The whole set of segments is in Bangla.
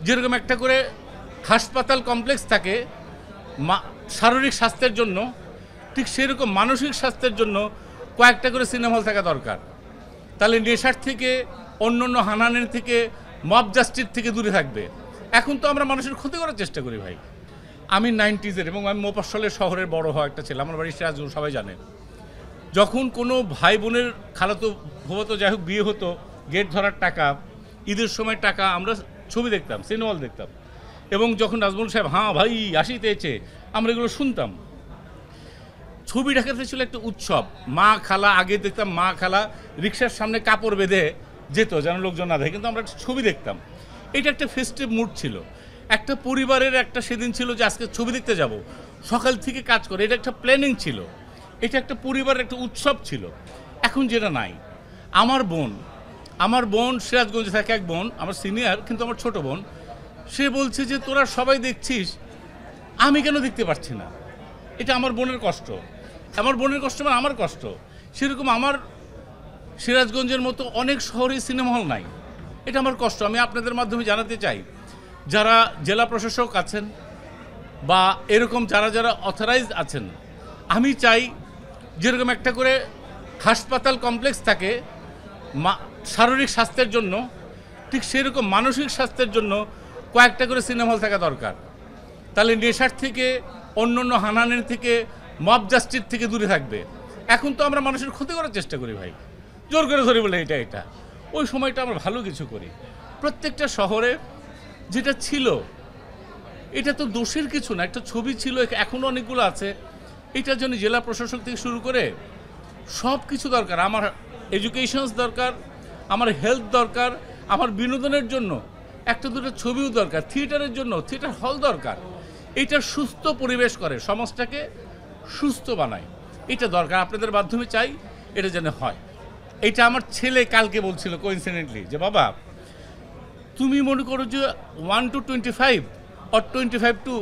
যেরকম একটা করে হাসপাতাল কমপ্লেক্স থাকে শারীরিক স্বাস্থ্যের জন্য, ঠিক সেরকম মানসিক স্বাস্থ্যের জন্য কয়েকটা করে সিনেমা হল থাকা দরকার। তাহলে নেশার থেকে, অন্য অন্য হানানের থেকে, মব জাস্টিস থেকে দূরে থাকবে। এখন তো আমরা মানুষের ক্ষতি করার চেষ্টা করি ভাই। আমি 90s এবং আমি মোফাস্সলের শহরের বড় হওয়া একটা ছেলে, আমার বাড়ি সিরাজগঞ্জ, সবাই জানে। যখন কোনো ভাই বোনের খালাতো ফুফাতো যাই হোক বিয়ে হতো, গেট ধরার টাকা, ঈদের সময় টাকা, আমরা ছবি দেখতাম, সিনেমা হল দেখতাম। এবং যখন নাজমুল সাহেব হ্যাঁ ভাই আসিতেছে, আমরা এগুলো শুনতাম। ছবি দেখাতে ছিল একটা উৎসব। মা খালা, আগে দেখতাম মা খালা রিক্সার সামনে কাপড় বেঁধে যেত যেন লোকজন না দেখে, কিন্তু আমরা একটা ছবি দেখতাম। এটা একটা ফেস্টিভ মুড ছিল, একটা পরিবারের একটা সেদিন ছিল যে আজকে ছবি দেখতে যাব, সকাল থেকে কাজ করে, এটা একটা প্ল্যানিং ছিল, এটা একটা পরিবারের একটা উৎসব ছিল। এখন যেটা নাই। আমার বোন সিরাজগঞ্জে থাকে, এক বোন আমার সিনিয়র কিন্তু আমার ছোট বোন, সে বলছে যে তোরা সবাই দেখছিস, আমি কেন দেখতে পারছি না। এটা আমার বোনের কষ্ট, আমার বোনের কষ্ট মানে আমার কষ্ট। সেরকম আমার সিরাজগঞ্জের মতো অনেক শহরে সিনেমা হল নাই, এটা আমার কষ্ট। আমি আপনাদের মাধ্যমে জানাতে চাই, যারা জেলা প্রশাসক আছেন বা এরকম যারা যারা অথরাইজড আছেন, আমি চাই যেরকম একটা করে হাসপাতাল কমপ্লেক্স থাকে শারীরিক স্বাস্থ্যের জন্য, ঠিক সেরকম মানসিক স্বাস্থ্যের জন্য কয়েকটা করে সিনেমা হল থাকা দরকার। তাহলে নেশার থেকে, অন্য অন্য হানানের থেকে, মব জাস্টিস থেকে দূরে থাকবে। এখন তো আমরা মানুষের ক্ষতি করার চেষ্টা করি ভাই, জোর করে ধরে বলে এটা ওই সময়টা আমরা ভালো কিছু করি। প্রত্যেকটা শহরে যেটা ছিল, এটা তো দোষের কিছু না, একটা ছবি ছিল, এখনও অনেকগুলো আছে। এটার জন্য জেলা প্রশাসক থেকে শুরু করে সব কিছু দরকার। আমার এডুকেশনস দরকার, আমার হেলথ দরকার, আমার বিনোদনের জন্য একটা দুটো ছবিও দরকার, থিয়েটারের জন্য থিয়েটার হল দরকার। এটা সুস্থ পরিবেশ করে, সমাজটাকে সুস্থ বানায়, এটা দরকার। আপনাদের মাধ্যমে চাই এটা যেন হয়। এটা আমার ছেলে কালকে বলছিল কোইন্সিডেন্টলি যে বাবা তুমি মনে করো যে 1 to 25 or 25 to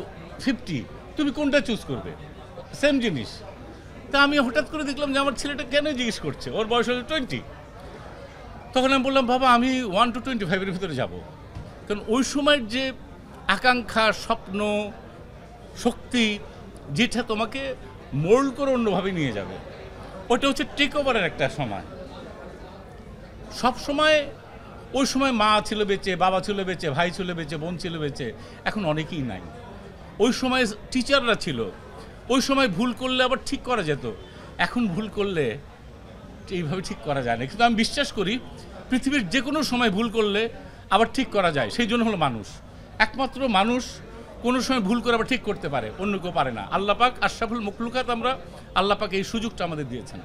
50 তুমি কোনটা চুজ করবে, সেম জিনিস। তা আমি হঠাৎ করে দেখলাম যে আমার ছেলেটা কেন জিজ্ঞেস করছে, ওর বয়স হলো 20। তখন আমি বললাম বাবা আমি 1 to 25 ভিতরে যাব, কারণ ওই সময়ের যে আকাঙ্ক্ষা, স্বপ্ন, শক্তি, যেটা তোমাকে মোল্ড করে অন্যভাবে নিয়ে যাবে, ওটা হচ্ছে টেক ওভারের একটা সময়। সব সময় ওই সময় মা ছিল বেঁচে, বাবা ছিল বেঁচে, ভাই ছিল বেঁচে, বোন ছিল বেঁচে, এখন অনেকেই নাই। ওই সময় টিচাররা ছিল, ওই সময় ভুল করলে আবার ঠিক করা যেত, এখন ভুল করলে এইভাবে ঠিক করা যায় না। কিন্তু আমি বিশ্বাস করি পৃথিবীর যে কোনো সময় ভুল করলে আবার ঠিক করা যায়, সেই জন্য হলো মানুষ। একমাত্র মানুষ কোনো সময় ভুল করে আবার ঠিক করতে পারে, অন্য কেউ পারে না। আল্লাহ পাক আশরাফুল মখলুকাত, আমরা আল্লাহ পাক এই সুযোগটা আমাদের দিয়েছেন।